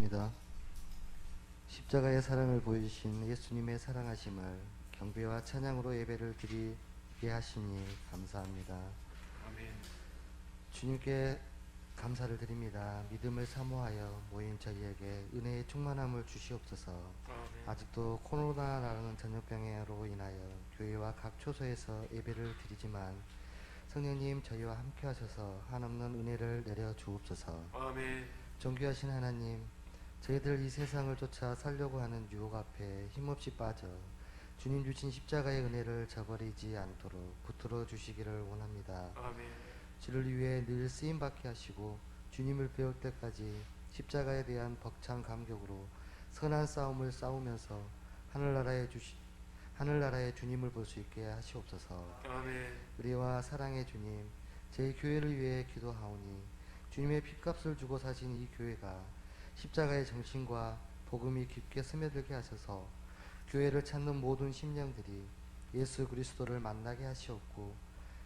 기도합니다. 십자가의 사랑을 보여주신 예수님의 사랑하심을 경배와 찬양으로 예배를 드리게 하시니 감사합니다. 아멘. 주님께 감사를 드립니다. 믿음을 사모하여 모인 저희에게 은혜의 충만함을 주시옵소서. 아멘. 아직도 코로나라는 전염병으로 인하여 교회와 각 초소에서 예배를 드리지만 성령님 저희와 함께 하셔서 한없는 은혜를 내려 주옵소서. 아멘. 존귀하신 하나님, 저희들 이 세상을 쫓아 살려고 하는 유혹 앞에 힘없이 빠져 주님 주신 십자가의 은혜를 저버리지 않도록 붙들어 주시기를 원합니다. 아멘. 주를 위해 늘 쓰임받게 하시고 주님을 배울 때까지 십자가에 대한 벅찬 감격으로 선한 싸움을 싸우면서 하늘나라의 주님을 볼 수 있게 하시옵소서. 아멘. 의리와 사랑의 주님, 제 교회를 위해 기도하오니 주님의 핏값을 주고 사신 이 교회가 십자가의 정신과 복음이 깊게 스며들게 하셔서 교회를 찾는 모든 심령들이 예수 그리스도를 만나게 하시옵고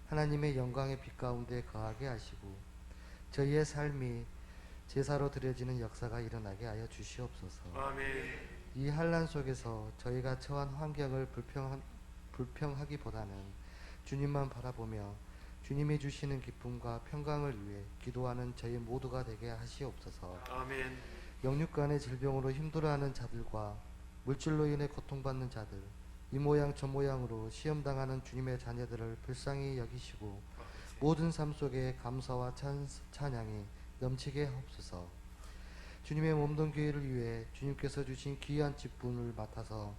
하나님의 영광의 빛 가운데 거하게 하시고 저희의 삶이 제사로 드려지는 역사가 일어나게 하여 주시옵소서. 아멘. 이 환난 속에서 저희가 처한 환경을 불평하기보다는 주님만 바라보며 주님이 주시는 기쁨과 평강을 위해 기도하는 저희 모두가 되게 하시옵소서. 아멘. 영육간의 질병으로 힘들어하는 자들과 물질로 인해 고통받는 자들, 이 모양 저 모양으로 시험당하는 주님의 자녀들을 불쌍히 여기시고 모든 삶 속에 감사와 찬양이 넘치게 하옵소서. 주님의 몸된 교회를 위해 주님께서 주신 귀한 직분을 맡아서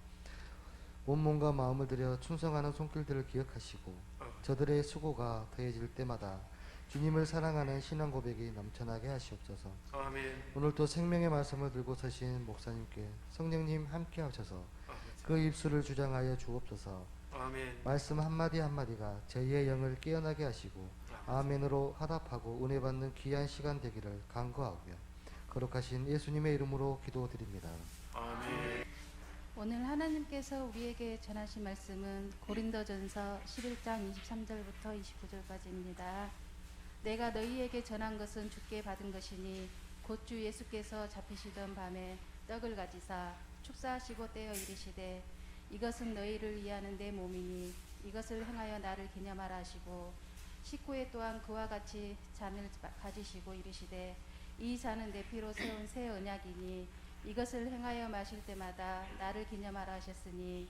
온몸과 마음을 들여 충성하는 손길들을 기억하시고 저들의 수고가 더해질 때마다 주님을 사랑하는 신앙 고백이 넘쳐나게 하시옵소서. 아멘. 오늘도 생명의 말씀을 들고 서신 목사님께 성령님 함께 하셔서 그 입술을 주장하여 주옵소서. 아멘. 말씀 한마디 한마디가 저희의 영을 깨어나게 하시고 아멘으로 화답하고 은혜 받는 귀한 시간 되기를 간구하고요. 거룩하신 예수님의 이름으로 기도드립니다. 아멘. 오늘 하나님께서 우리에게 전하신 말씀은 고린도전서 11장 23절부터 29절까지입니다. 내가 너희에게 전한 것은 주께 받은 것이니 곧 주 예수께서 잡히시던 밤에 떡을 가지사 축사하시고 떼어 이르시되 이것은 너희를 위하는 내 몸이니 이것을 행하여 나를 기념하라 하시고 식후에 또한 그와 같이 잔을 가지시고 이르시되 이 잔은 내 피로 세운 새 언약이니 이것을 행하여 마실 때마다 나를 기념하라 하셨으니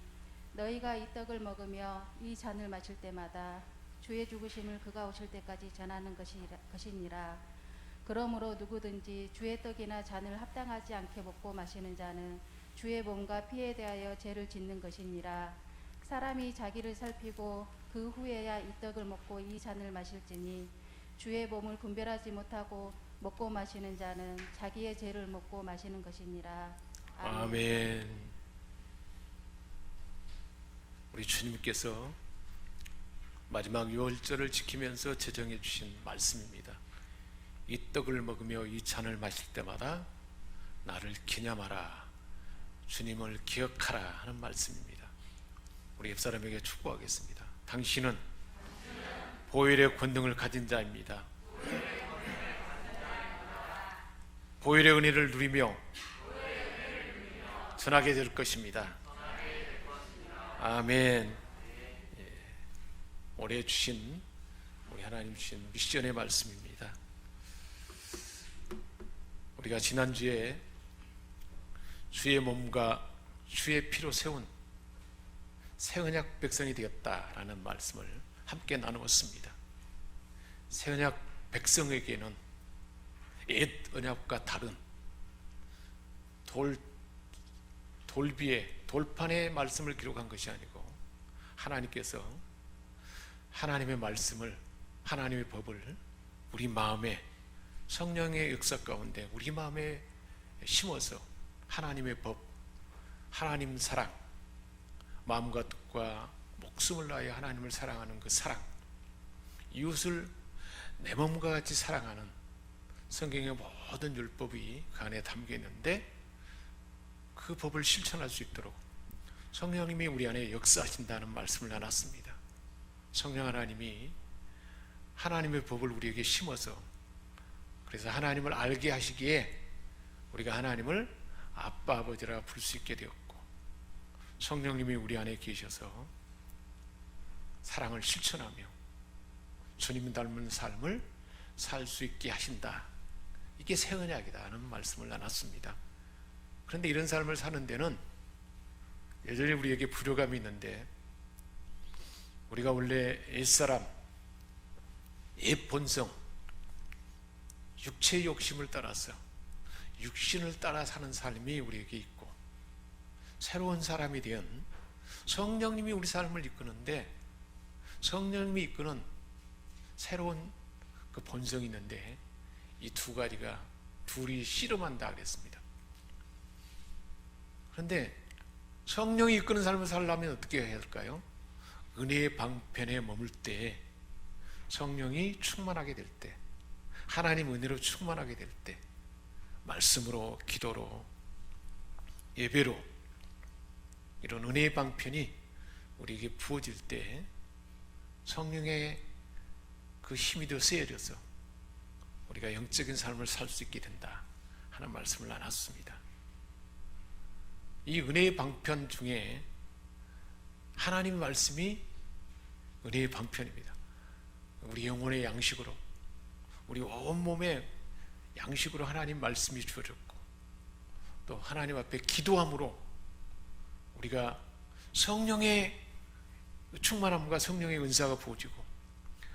너희가 이 떡을 먹으며 이 잔을 마실 때마다 주의 죽으심을 그가 오실 때까지 전하는 것이니라. 그러므로 누구든지 주의 떡이나 잔을 합당하지 않게 먹고 마시는 자는 주의 몸과 피에 대하여 죄를 짓는 것이니라. 사람이 자기를 살피고 그 후에야 이 떡을 먹고 이 잔을 마실지니 주의 몸을 분별하지 못하고 먹고 마시는 자는 자기의 죄를 먹고 마시는 것이니라. 아멘. 아멘. 우리 주님께서 마지막 유월절을 지키면서 제정해 주신 말씀입니다. 이 떡을 먹으며 이 잔을 마실 때마다 나를 기념하라, 주님을 기억하라 하는 말씀입니다. 우리 옆사람에게 축복하겠습니다. 당신은 보혈의 권능을 가진 자입니다. 보혈의 은혜를 누리며 전하게 될 것입니다. 아멘. 올해 주신 우리 하나님 주신 미션의 말씀입니다. 우리가 지난주에 주의 몸과 주의 피로 세운 새 언약 백성이 되었다라는 말씀을 함께 나누었습니다. 새 언약 백성에게는 옛 언약과 다른 돌판의 말씀을 기록한 것이 아니고 하나님께서 하나님의 말씀을, 하나님의 법을 우리 마음에 성령의 역사 가운데 우리 마음에 심어서 하나님의 법, 하나님 사랑, 마음과 뜻과 목숨을 다하여 하나님을 사랑하는 그 사랑, 이웃을 내 몸과 같이 사랑하는 성경의 모든 율법이 그 안에 담겨 있는데 그 법을 실천할 수 있도록 성령님이 우리 안에 역사하신다는 말씀을 나눴습니다. 성령 하나님이 하나님의 법을 우리에게 심어서 그래서 하나님을 알게 하시기에 우리가 하나님을 아빠 아버지라 부를 수 있게 되었고, 성령님이 우리 안에 계셔서 사랑을 실천하며 주님 닮은 삶을 살 수 있게 하신다. 이게 새 언약이다 하는 말씀을 나눴습니다. 그런데 이런 삶을 사는 데는 여전히 우리에게 불효감이 있는데, 우리가 원래 옛사람, 옛 본성, 육체의 욕심을 따라서 육신을 따라 사는 삶이 우리에게 있고, 새로운 사람이 된 성령님이 우리 삶을 이끄는데, 성령님이 이끄는 새로운 그 본성이 있는데, 이 두 가지가 둘이 씨름한다 그랬습니다. 그런데 성령이 이끄는 삶을 살려면 어떻게 해야 할까요? 은혜의 방편에 머물 때, 성령이 충만하게 될 때, 하나님 은혜로 충만하게 될 때, 말씀으로, 기도로, 예배로 이런 은혜의 방편이 우리에게 부어질 때 성령의 그 힘이 더 세어져서 우리가 영적인 삶을 살 수 있게 된다 하는 말씀을 나눴습니다. 이 은혜의 방편 중에 하나님의 말씀이 은혜의 방편입니다. 우리 영혼의 양식으로, 우리 온몸의 양식으로 하나님 말씀이 주어졌고, 또 하나님 앞에 기도함으로 우리가 성령의 충만함과 성령의 은사가 부어지고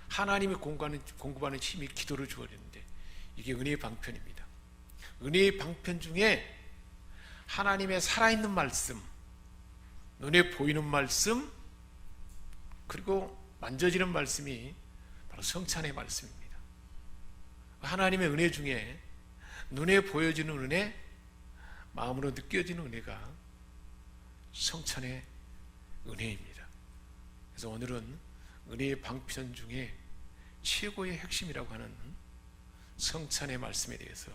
하나님이 공급하는 힘이 기도를 주어지는데, 이게 은혜의 방편입니다. 은혜의 방편 중에 하나님의 살아있는 말씀, 눈에 보이는 말씀, 그리고 만져지는 말씀이 바로 성찬의 말씀입니다. 하나님의 은혜 중에 눈에 보여지는 은혜, 마음으로 느껴지는 은혜가 성찬의 은혜입니다. 그래서 오늘은 은혜의 방편 중에 최고의 핵심이라고 하는 성찬의 말씀에 대해서,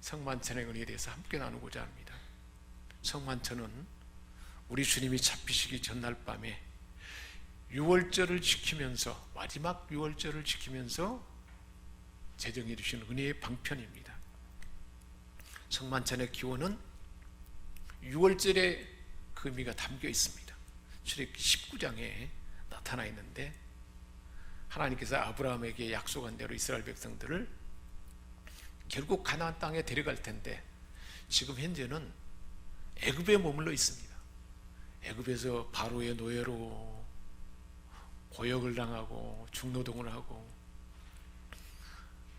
성만찬의 은혜에 대해서 함께 나누고자 합니다. 성만찬은 우리 주님이 잡히시기 전날 밤에 유월절을 지키면서, 마지막 유월절을 지키면서 제정해 주신 은혜의 방편입니다. 성만찬의 기원은 유월절의 그 의미가 담겨 있습니다. 출애굽기 19장에 나타나 있는데, 하나님께서 아브라함에게 약속한 대로 이스라엘 백성들을 결국 가나안 땅에 데려갈 텐데, 지금 현재는 애굽에 머물러 있습니다. 애굽에서 바로의 노예로 고역을 당하고 중노동을 하고,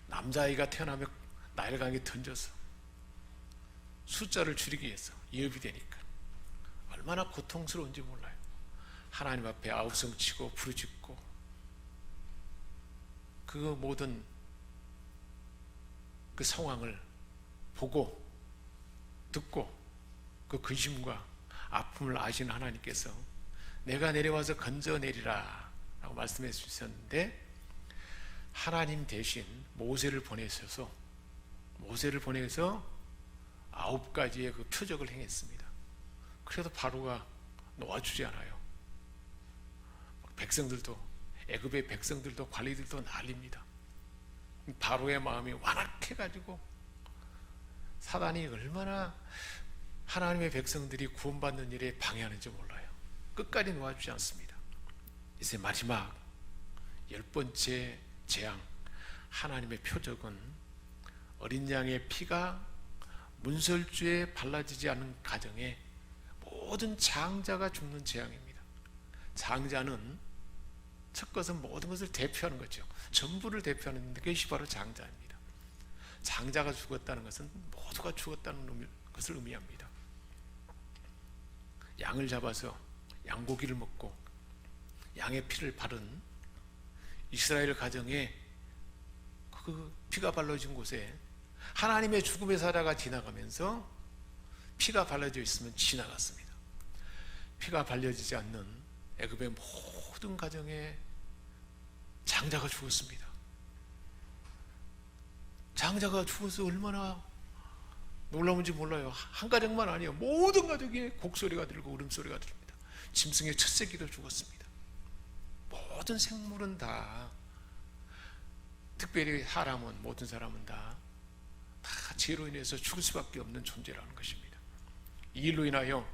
남자아이가 태어나면 나일강에 던져서 숫자를 줄이기 위해서 이업이 되니까 얼마나 고통스러운지 몰라요. 하나님 앞에 아우성 치고 부르짖고, 그 모든 그 상황을 보고 듣고 그 근심과 아픔을 아시는 하나님께서 내가 내려와서 건져내리라 라고 말씀해 주셨는데, 하나님 대신 모세를 보내셔서 9가지의 그 표적을 행했습니다. 그래도 바로가 놓아주지 않아요. 백성들도, 애굽의 백성들도, 관리들도 난립니다. 바로의 마음이 완악해가지고 사단이 얼마나 하나님의 백성들이 구원받는 일에 방해하는지 몰라요. 끝까지 놓아주지 않습니다. 이제 마지막 10번째 재앙, 하나님의 표적은 어린 양의 피가 문설주에 발라지지 않은 가정에 모든 장자가 죽는 재앙입니다. 장자는 첫 것은 모든 것을 대표하는 거죠. 전부를 대표하는 것이 바로 장자입니다. 장자가 죽었다는 것은 모두가 죽었다는 것을 의미합니다. 양을 잡아서 양고기를 먹고 양의 피를 바른 이스라엘 가정에 그 피가 발라진 곳에 하나님의 죽음의 사자가 지나가면서 피가 발라져 있으면 지나갔습니다. 피가 발려지지 않는 애굽의 모든 가정에 장자가 죽었습니다. 장자가 죽어서 얼마나 놀라운지 몰라요. 한 가정만 아니에요. 모든 가족에 곡소리가 들고 울음소리가 들립니다. 짐승의 첫 새끼도 죽었습니다. 모든 생물은 다, 특별히 사람은, 모든 사람은 다 다 죄로 인해서 죽을 수밖에 없는 존재라는 것입니다. 이 일로 인하여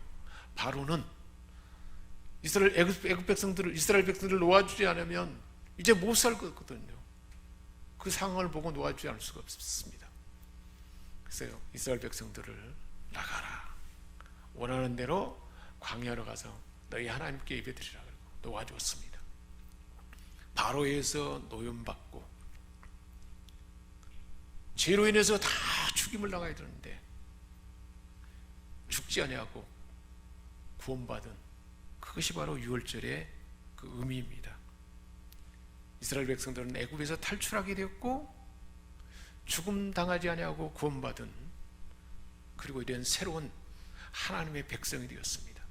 바로는 애굽 백성들을, 이스라엘 백성들을 놓아주지 않으면 이제 못 살 거거든요. 그 상황을 보고 놓아주지 않을 수가 없습니다. 그래서 이스라엘 백성들을 나가라, 원하는 대로 광야로 가서 너희 하나님께 예배드리라 그러고 놓아주었습니다. 바로에서 노염받고 죄로 인해서 다 죽임을 당해야 되는데 죽지 아니하고 구원받은, 그것이 바로 유월절의 그 의미입니다. 이스라엘 백성들은 애굽에서 탈출하게 되었고 죽음 당하지 아니하고 구원받은, 그리고 이런 새로운 하나님의 백성이 되었습니다.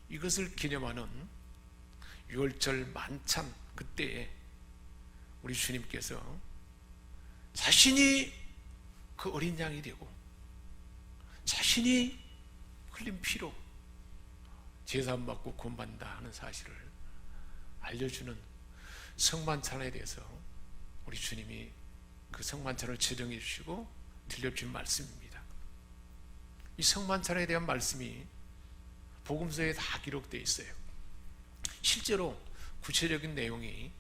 이것을 기념하는 유월절 만찬, 그때에 우리 주님께서 자신이 그 어린 양이 되고 자신이 흘린 피로 제사함 받고 구원받는다 하는 사실을 알려주는 성만찬에 대해서 우리 주님이 그 성만찬을 제정해 주시고 들려주신 말씀입니다. 이 성만찬에 대한 말씀이 복음서에 다 기록되어 있어요. 실제로 구체적인 내용이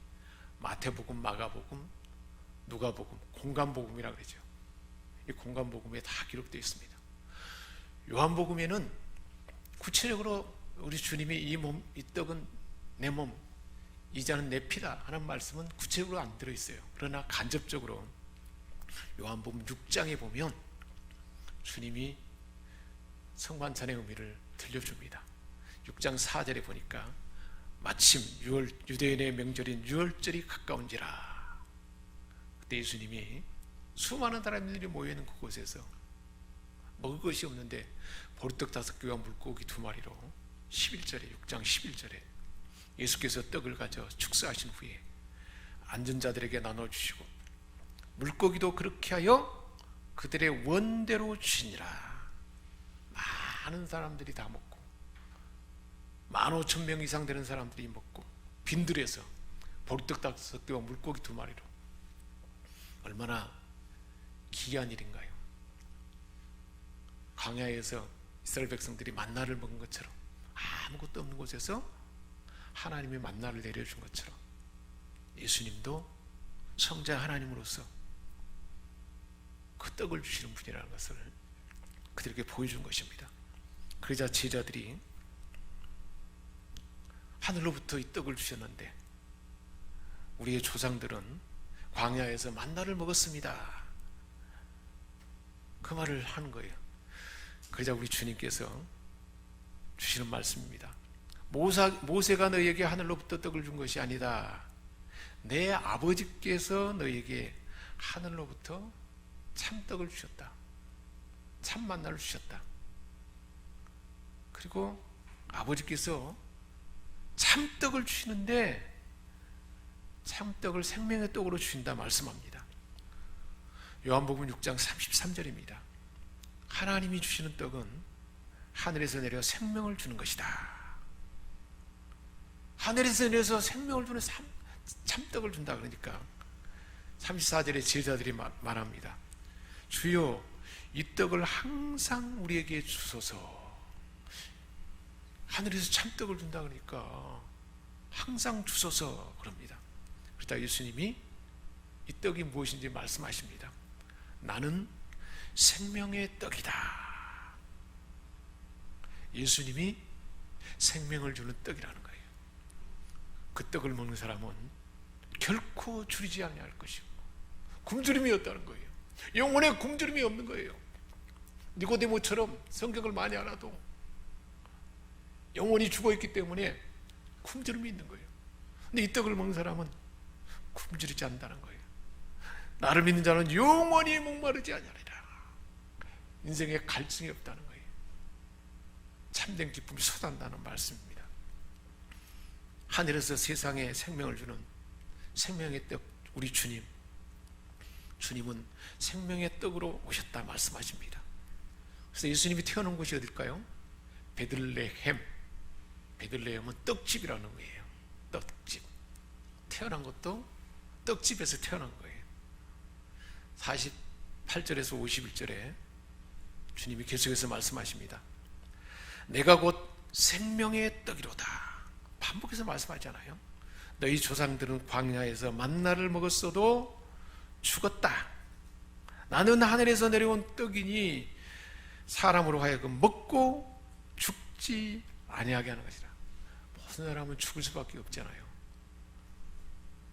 마태복음, 마가복음, 누가복음, 공간복음이라고 그러죠. 이 공간복음에 다 기록되어 있습니다. 요한복음에는 구체적으로 우리 주님이 이 떡은 내 몸, 이 잔은 내 피다 하는 말씀은 구체적으로 안 들어있어요. 그러나 간접적으로 요한복음 6장에 보면 주님이 성만찬의 의미를 들려줍니다. 6장 4절에 보니까 마침 유대인의 명절인 유월절이 가까운지라, 그때 예수님이 수많은 사람들이 모여있는 그곳에서 먹을 것이 없는데 보리떡 5개와 물고기 2마리로 11절에, 6장 11절에 예수께서 떡을 가져 축사하신 후에 앉은 자들에게 나눠주시고 물고기도 그렇게 하여 그들의 원대로 주시니라. 많은 사람들이 다 먹고 15,000명 이상 되는 사람들이 먹고 빈들에서 보리떡 5개와 물고기 2마리로, 얼마나 기이한 일인가요? 광야에서 이스라엘 백성들이 만나를 먹은 것처럼 아무것도 없는 곳에서 하나님이 만나를 내려준 것처럼 예수님도 성자 하나님으로서 그 떡을 주시는 분이라는 것을 그들에게 보여준 것입니다. 그러자 제자들이 하늘로부터 이 떡을 주셨는데 우리의 조상들은 광야에서 만나를 먹었습니다, 그 말을 하는 거예요. 그러자 우리 주님께서 주시는 말씀입니다. 모세가 너희에게 하늘로부터 떡을 준 것이 아니다. 내 아버지께서 너희에게 하늘로부터 참떡을 주셨다. 참 만나를 주셨다. 그리고 아버지께서 참떡을 주시는데 참떡을 생명의 떡으로 주신다 말씀합니다. 요한복음 6장 33절입니다. 하나님이 주시는 떡은 하늘에서 내려 생명을 주는 것이다. 하늘에서 내려서 생명을 주는 참떡을 준다. 그러니까 34절에 제자들이 말합니다. 주여, 이 떡을 항상 우리에게 주소서. 하늘에서 참떡을 준다 그러니까 항상 주소서 그럽니다. 그러다 예수님이 이 떡이 무엇인지 말씀하십니다. 나는 생명의 떡이다. 예수님이 생명을 주는 떡이라는 거예요. 그 떡을 먹는 사람은 결코 줄이지 아니할 것이고 굶주림이 없다는 거예요. 영혼에 굶주림이 없는 거예요. 니고데모처럼 성경을 많이 알아도 영혼이 죽어있기 때문에 굶주림이 있는 거예요. 근데 이 떡을 먹는 사람은 굶주리지 않는다는 거예요. 나를 믿는 자는 영원히 목마르지 아니하리라. 인생에 갈증이 없다는 거예요. 참된 기쁨이 솟아난다는 말씀입니다. 하늘에서 세상에 생명을 주는 생명의 떡, 우리 주님은 생명의 떡으로 오셨다 말씀하십니다. 그래서 예수님이 태어난 곳이 어딜까요? 베들레헴. 베들레헴은 떡집이라는 의미예요. 떡집. 태어난 것도 떡집에서 태어난 거예요. 8절에서 51절에 주님이 계속해서 말씀하십니다. 내가 곧 생명의 떡이로다. 반복해서 말씀하잖아요. 너희 조상들은 광야에서 만나를 먹었어도 죽었다. 나는 하늘에서 내려온 떡이니 사람으로 하여금 먹고 죽지 아니하게 하는 것이라. 무슨 사람은 죽을 수밖에 없잖아요.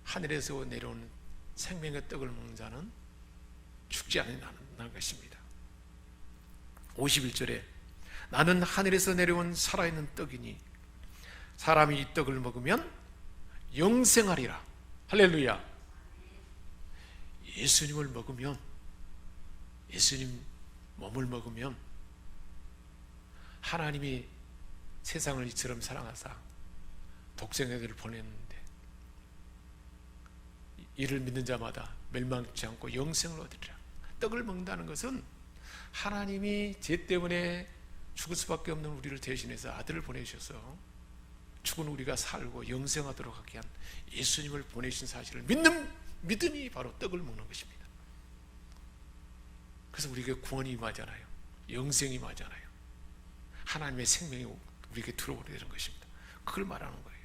하늘에서 내려온 생명의 떡을 먹는 자는 죽지 않는다는 것입니다. 51절에 나는 하늘에서 내려온 살아있는 떡이니 사람이 이 떡을 먹으면 영생하리라. 할렐루야. 예수님을 먹으면, 예수님 몸을 먹으면 하나님이 세상을 이처럼 사랑하사 독생아들을 보냈는데 이를 믿는 자마다 멸망치 않고 영생을 얻으리라. 떡을 먹는다는 것은 하나님이 죄 때문에 죽을 수밖에 없는 우리를 대신해서 아들을 보내주셔서 죽은 우리가 살고 영생하도록 하게 한 예수님을 보내신 사실을 믿음이 바로 떡을 먹는 것입니다. 그래서 우리에게 구원이 임하잖아요. 영생이 임하잖아요. 하나님의 생명이 우리에게 들어오게 되는 것입니다. 그걸 말하는 거예요.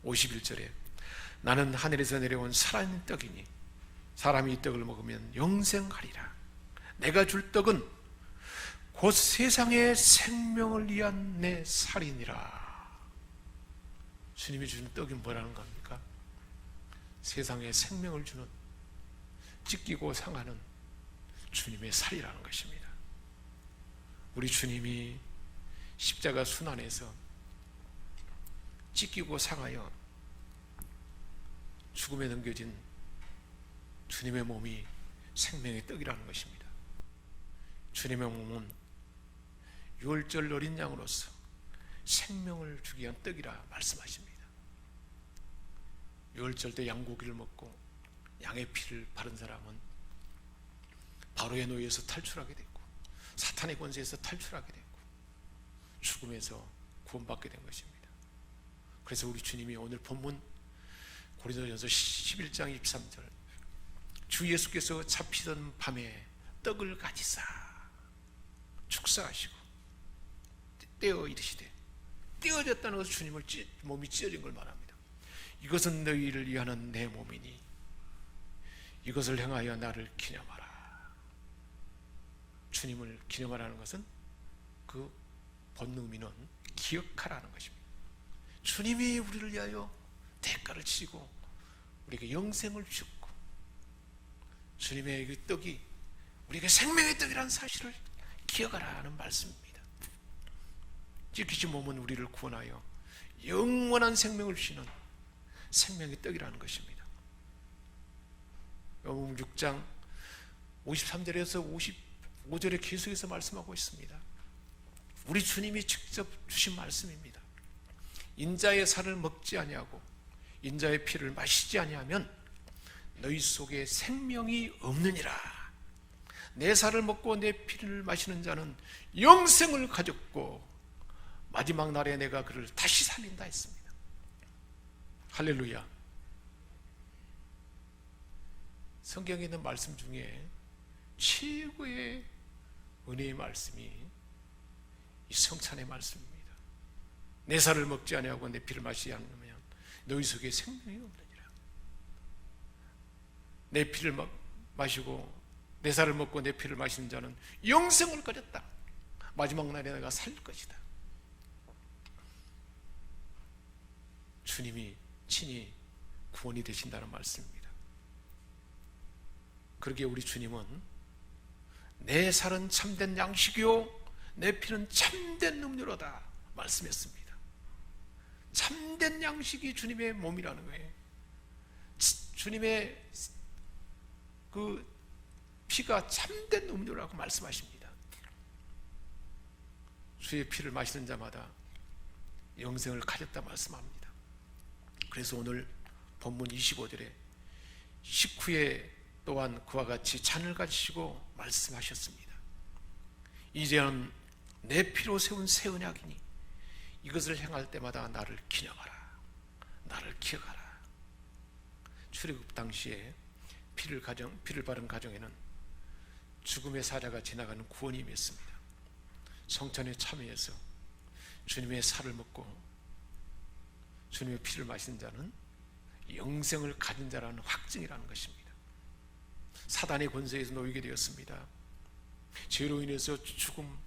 51절에 나는 하늘에서 내려온 살아있는 떡이니 사람이 이 떡을 먹으면 영생하리라. 내가 줄 떡은 곧 세상의 생명을 위한 내 살이니라. 주님이 주는 떡이 뭐라는 겁니까? 세상에 생명을 주는, 찢기고 상하는 주님의 살이라는 것입니다. 우리 주님이 십자가 순환에서 찢기고 상하여 죽음에 넘겨진 주님의 몸이 생명의 떡이라는 것입니다. 주님의 몸은 유월절 어린 양으로서 생명을 주기 위한 떡이라 말씀하십니다. 유월절 때 양고기를 먹고 양의 피를 바른 사람은 바로의 노예에서 탈출하게 됐고 사탄의 권세에서 탈출하게 됐고 죽음에서 구원받게 된 것입니다. 그래서 우리 주님이 오늘 본문 고린도전서 11장 23절 주 예수께서 잡히던 밤에 떡을 가지사 축사하시고 떼어 이르시되, 떼어졌다는 것은 주님을 몸이 찢어진 걸 말합니다. 이것은 너희를 위하는 내 몸이니 이것을 행하여 나를 기념하라. 주님을 기념하라는 것은 그 본의미는 기억하라는 것입니다. 주님이 우리를 위하여 대가를 치고 우리에게 영생을 주셨고 주님의 그 떡이 우리에게 생명의 떡이라는 사실을 기억하라 하는 말씀입니다. 찢기신 몸은 우리를 구원하여 영원한 생명을 주시는 생명의 떡이라는 것입니다. 요한복음 6장 53절에서 55절에 계속해서 말씀하고 있습니다. 우리 주님이 직접 주신 말씀입니다. 인자의 살을 먹지 아니하고 인자의 피를 마시지 아니하면 너희 속에 생명이 없느니라. 내 살을 먹고 내 피를 마시는 자는 영생을 가졌고 마지막 날에 내가 그를 다시 살린다 했습니다. 할렐루야. 성경에 있는 말씀 중에 최고의 은혜의 말씀이 이 성찬의 말씀입니다. 내 살을 먹지 아니하고 내 피를 마시지 않으면 너희 속에 생명이 없느니라. 내 피를 마시고 내 살을 먹고 내 피를 마시는 자는 영생을 가졌다. 마지막 날에 내가 살릴 것이다. 주님이 친히 구원이 되신다는 말씀입니다. 그러기에 우리 주님은 내 살은 참된 양식이요 내 피는 참된 음료로다 말씀했습니다. 참된 양식이 주님의 몸이라는 거예요. 주님의 그 피가 참된 음료라고 말씀하십니다. 주의 피를 마시는 자마다 영생을 가졌다 말씀합니다. 그래서 오늘 본문 25절에 식후에 또한 그와 같이 잔을 가지시고 말씀하셨습니다. 이제는 내 피로 세운 새 언약이니 이것을 행할 때마다 나를 기념하라. 나를 기억하라. 출애굽 당시에 피를 바른 가정에는 죽음의 사자가 지나가는 구원이 있습니다. 성찬에 참여해서 주님의 살을 먹고 주님의 피를 마신 자는 영생을 가진 자라는 확증이라는 것입니다. 사단의 권세에서 놓이게 되었습니다. 죄로 인해서 죽음,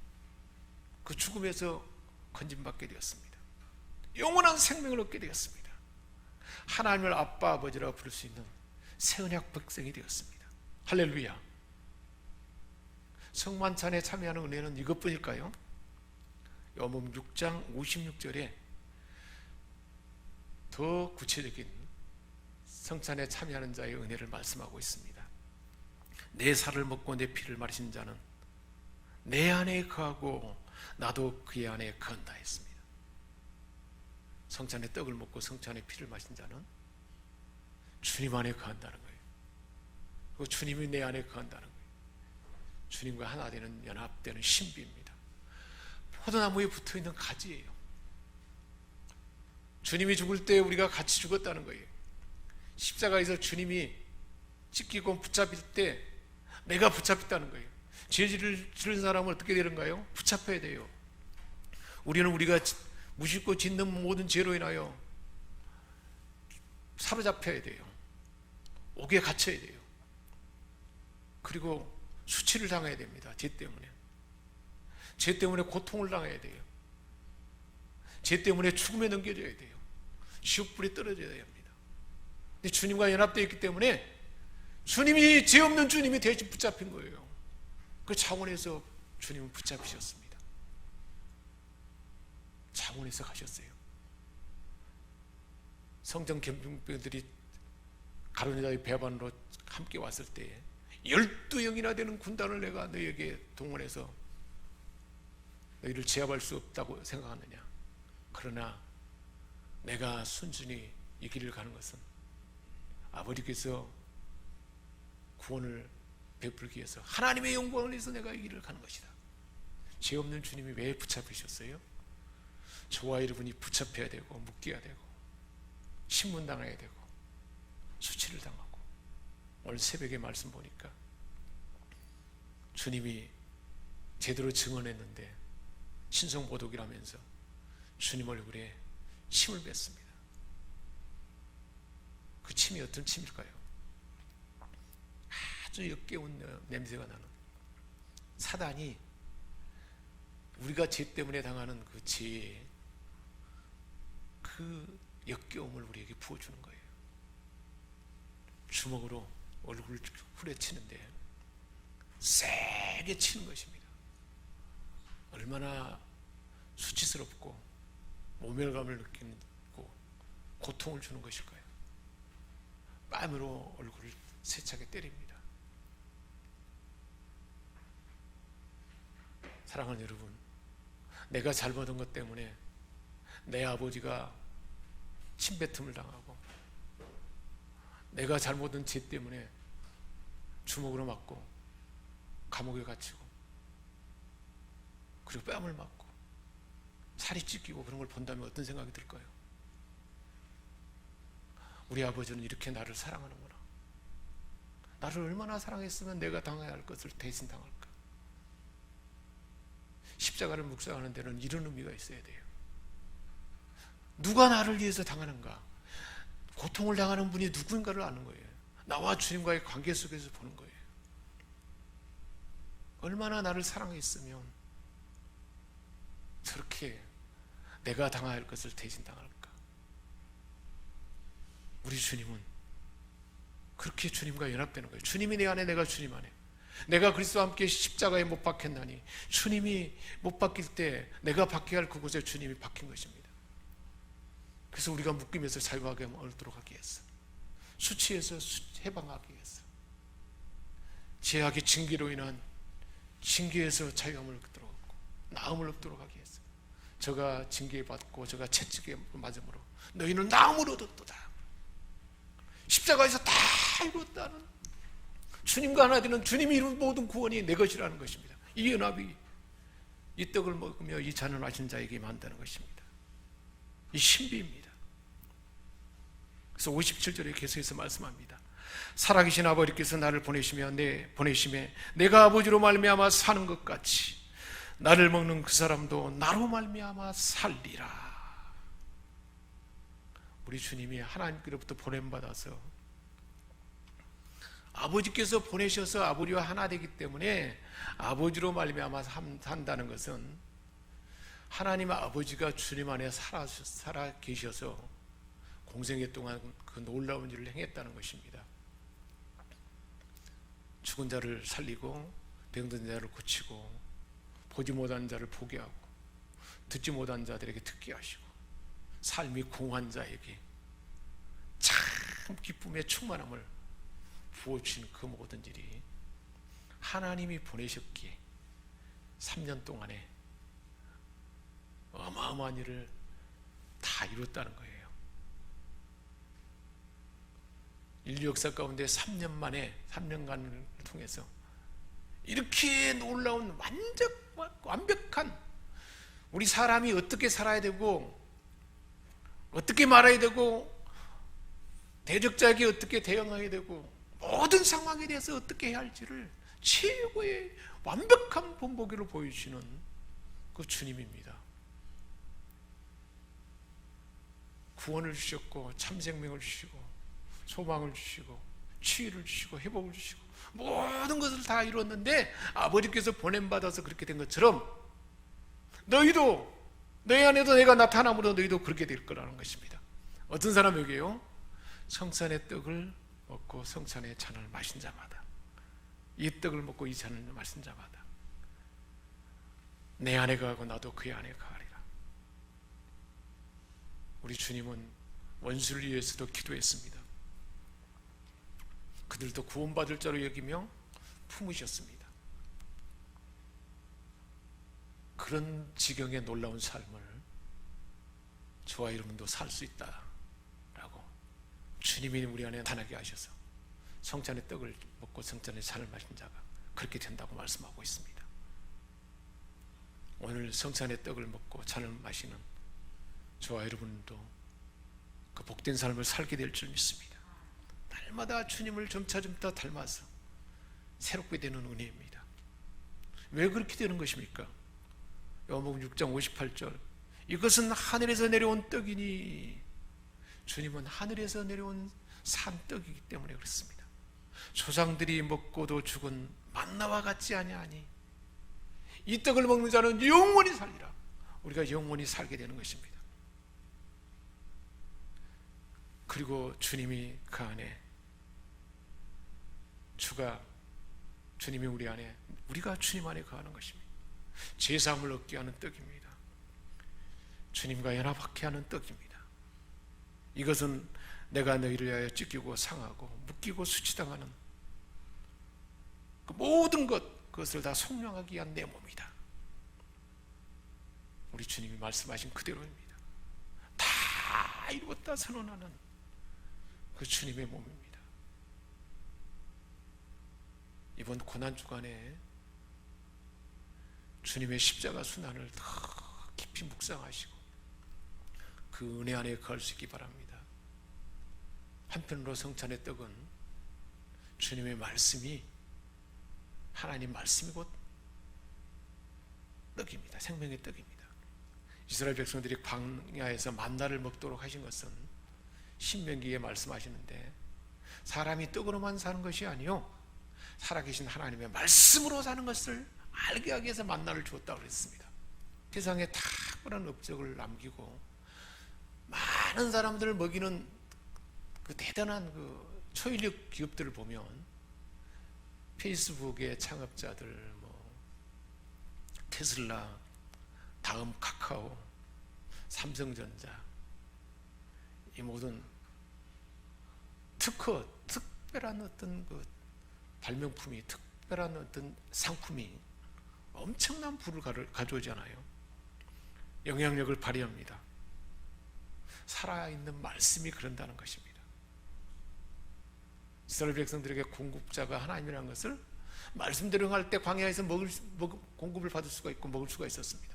그 죽음에서 건진받게 되었습니다. 영원한 생명을 얻게 되었습니다. 하나님을 아빠 아버지라고 부를 수 있는 새 언약 백성이 되었습니다. 할렐루야. 성만찬에 참여하는 은혜는 이것뿐일까요? 요한복음 6장 56절에 더 구체적인 성찬에 참여하는 자의 은혜를 말씀하고 있습니다. 내 살을 먹고 내 피를 마신 자는 내 안에 거하고 나도 그의 안에 거한다 했습니다. 성찬의 떡을 먹고 성찬의 피를 마신 자는 주님 안에 거한다는 거예요. 그리고 주님이 내 안에 거한다는 거예요. 주님과 하나 되는, 연합되는 신비입니다. 포도나무에 붙어있는 가지예요. 주님이 죽을 때 우리가 같이 죽었다는 거예요. 십자가에서 주님이 찢기고 붙잡힐 때 내가 붙잡혔다는 거예요. 죄를 지른 사람은 어떻게 되는가요? 붙잡혀야 돼요. 우리는 우리가 무심코 짓는 모든 죄로 인하여 사로잡혀야 돼요. 옥에 갇혀야 돼요. 그리고 수치를 당해야 됩니다. 죄 때문에. 죄 때문에 고통을 당해야 돼요. 죄 때문에 죽음에 넘겨져야 돼요. 지옥불에 떨어져야 됩니다. 근데 주님과 연합되어 있기 때문에 주님이, 죄 없는 주님이 대신 붙잡힌 거예요. 그 차원에서 주님은 붙잡히셨습니다. 차원에서 가셨어요. 성전 gem병들이 가룟유다의 배반으로 함께 왔을 때에 12영이나 되는 군단을 내가 너희에게 동원해서 너희를 제압할 수 없다고 생각하느냐? 그러나 내가 순순히 이 길을 가는 것은 아버지께서 구원을 베풀기 위해서, 하나님의 영광을 위해서 내가 이 길을 가는 것이다. 죄 없는 주님이 왜 붙잡히셨어요? 저와 여러분이 붙잡혀야 되고 묶여야 되고 신문당해야 되고 수치를 당하고, 오늘 새벽에 말씀 보니까 주님이 제대로 증언했는데 신성모독이라면서 주님 얼굴에 침을 뱉습니다. 그 침이 어떤 침일까요? 아주 역겨운 냄새가 나는, 사단이 우리가 죄 때문에 당하는 그 죄의 그 역겨움을 우리에게 부어주는 거예요. 주먹으로 얼굴을 후려치는데 세게 치는 것입니다. 얼마나 수치스럽고 모멸감을 느끼고 고통을 주는 것일까요? 뺨으로 얼굴을 세차게 때립니다. 사랑하는 여러분, 내가 잘못한 것 때문에 내 아버지가 침뱉음을 당하고, 내가 잘못한 죄 때문에 주먹으로 맞고 감옥에 갇히고, 그리고 뺨을 맞고 살이 찢기고 그런 걸 본다면 어떤 생각이 들까요? 우리 아버지는 이렇게 나를 사랑하는구나. 나를 얼마나 사랑했으면 내가 당해야 할 것을 대신 당할까? 십자가를 묵상하는 데는 이런 의미가 있어야 돼요. 누가 나를 위해서 당하는가? 고통을 당하는 분이 누구인가를 아는 거예요. 나와 주님과의 관계 속에서 보는 거예요. 얼마나 나를 사랑했으면 저렇게 내가 당해야 할 것을 대신 당할까? 우리 주님은 그렇게 주님과 연합되는 거예요. 주님이 내 안에, 내가 주님 안에. 내가 그리스도와 함께 십자가에 못 박혔나니, 주님이 못 박힐 때 내가 박혀야 할 그곳에 주님이 박힌 것입니다. 그래서 우리가 묶임에서 자유하게 얻도록 하기 위해서, 수치에서 해방하기 위해서, 죄악의 징계로 인한 징계에서 자유함을 얻도록 하고 나음을 얻도록 하기 위해서, 저가 징계받고 저가 채찍에 맞음으로 너희는 나음을 얻었도다. 십자가에서 다 이뤘다는, 주님과 하나 되는 주님이 이룬 모든 구원이 내 것이라는 것입니다. 이 연합이 이 떡을 먹으며 이 잔을 마신 자에게 만다는 것입니다. 이 신비입니다. 그래서 57절에 계속해서 말씀합니다. 살아계신 아버지께서 나를 보내심에 내가 아버지로 말미암아 사는 것 같이 나를 먹는 그 사람도 나로 말미암아 살리라. 우리 주님이 하나님께로부터 보냄받아서 아버지께서 보내셔서 아버지와 하나 되기 때문에 아버지로 말미암아 산다는 것은 하나님 아버지가 주님 안에 살아 계셔서 공생애 동안 그 놀라운 일을 행했다는 것입니다. 죽은 자를 살리고 병든 자를 고치고 보지 못한 자를 보게 하고 듣지 못한 자들에게 듣게 하시고 삶이 공한 자에게 참 기쁨의 충만함을 부어주신 그 모든 일이 하나님이 보내셨기에 3년 동안에 어마어마한 일을 다 이뤘다는 거예요. 인류 역사 가운데 3년 만에 3년간을 통해서 이렇게 놀라운 완벽한 우리 사람이 어떻게 살아야 되고 어떻게 말해야 되고 대적자에게 어떻게 대응해야 되고 모든 상황에 대해서 어떻게 해야 할지를 최고의 완벽한 본보기로 보여주시는 그 주님입니다. 구원을 주셨고 참생명을 주시고 소망을 주시고 치유를 주시고 회복을 주시고 모든 것을 다 이뤘는데 아버지께서 보냄받아서 그렇게 된 것처럼 너희도 너희 안에도 내가 나타남으로 너희도 그렇게 될 거라는 것입니다. 어떤 사람에게요? 성찬의 떡을 먹고 성찬의 잔을 마신 자마다, 이 떡을 먹고 이 잔을 마신 자마다 내 안에 거하고 나도 그의 안에 거하리라. 우리 주님은 원수를 위해서도 기도했습니다. 그들도 구원받을 자로 여기며 품으셨습니다. 그런 지경의 놀라운 삶을 저와 여러분도 살 수 있다라고 주님이 우리 안에 나타나게 하셔서 성찬의 떡을 먹고 성찬의 잔을 마신 자가 그렇게 된다고 말씀하고 있습니다. 오늘 성찬의 떡을 먹고 잔을 마시는 저와 여러분도 그 복된 삶을 살게 될 줄 믿습니다. 날마다 주님을 점차 닮아서 새롭게 되는 은혜입니다. 왜 그렇게 되는 것입니까? 요한복음 6장 58절, 이것은 하늘에서 내려온 떡이니, 주님은 하늘에서 내려온 산떡이기 때문에 그렇습니다. 조상들이 먹고도 죽은 만나와 같지 아니하니 이 떡을 먹는 자는 영원히 살리라. 우리가 영원히 살게 되는 것입니다. 그리고 주님이 그 안에, 주님이 우리 안에, 우리가 주님 안에 거하는 것입니다. 제사함을 얻게 하는 떡입니다. 주님과 연합하게 하는 떡입니다. 이것은 내가 너희를 위하여 찢기고 상하고 묶이고 수치당하는 그 모든 그것을 다 속량하기 위한 내 몸이다. 우리 주님이 말씀하신 그대로입니다. 다 이루었다 선언하는 그 주님의 몸입니다. 이번 고난주간에 주님의 십자가 순환을 더 깊이 묵상하시고 그 은혜 안에 거할 수 있기 바랍니다. 한편으로 성찬의 떡은 주님의 말씀이, 하나님 말씀이 곧 떡입니다. 생명의 떡입니다. 이스라엘 백성들이 광야에서 만나를 먹도록 하신 것은 신명기에 말씀하시는데, 사람이 떡으로만 사는 것이 아니요 살아계신 하나님의 말씀으로 사는 것을 알게 하기 위해서 만나를 주었다고 그랬습니다. 세상에 탁월한 업적을 남기고 많은 사람들을 먹이는 그 대단한 그 초인력 기업들을 보면, 페이스북의 창업자들, 테슬라, 다음 카카오, 삼성전자, 이 모든 특별한 어떤 그 발명품이, 특별한 어떤 상품이 엄청난 부를 가져오잖아요. 영향력을 발휘합니다. 살아있는 말씀이 그런다는 것입니다. 이스라엘 백성들에게 공급자가 하나님이라는 것을 말씀대로 할 때 광야에서 공급을 받을 수가 있고 먹을 수가 있었습니다.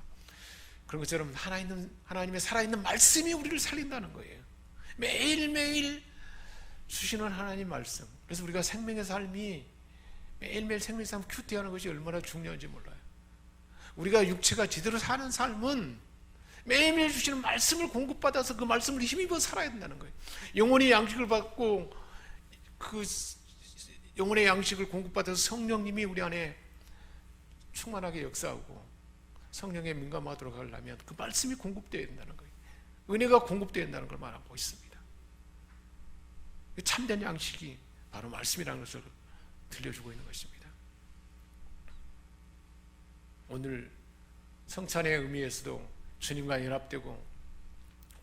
그런 것처럼 하나님의 살아있는 말씀이 우리를 살린다는 거예요. 매일매일 주시는 하나님 말씀. 그래서 우리가 생명의 삶이 매일매일 생명의 삶 큐티하는 것이 얼마나 중요한지 몰라요. 우리가 육체가 제대로 사는 삶은 매일매일 주시는 말씀을 공급받아서 그 말씀을 힘입어 살아야 된다는 거예요. 영혼의 양식을 받고 그 영혼의 양식을 공급받아서 성령님이 우리 안에 충만하게 역사하고 성령에 민감하도록 하려면 그 말씀이 공급되어야 된다는 거예요. 은혜가 공급되어야 된다는 걸 말하고 있습니다. 참된 양식이 바로 말씀이라는 것을 들려주고 있는 것입니다. 오늘 성찬의 의미에서도 주님과 연합되고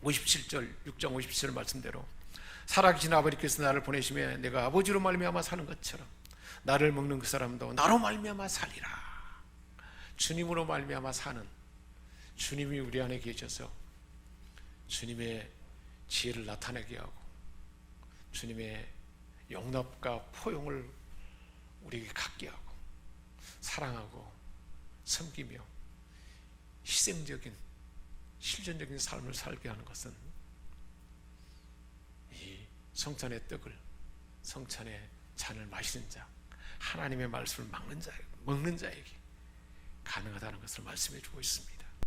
57절 6장 57절 말씀대로 살아계신 아버지께서 나를 보내시며 내가 아버지로 말미암아 사는 것처럼 나를 먹는 그 사람도 나로 말미암아 살리라. 주님으로 말미암아 사는 주님이 우리 안에 계셔서 주님의 지혜를 나타내게 하고 주님의 용납과 포용을 우리에게 갖게 하고 사랑하고 섬기며 희생적인 실존적인 삶을 살게 하는 것은 이 성찬의 떡을 성찬의 잔을 마시는 자 하나님의 말씀을 먹는 자에게 가능하다는 것을 말씀해 주고 있습니다.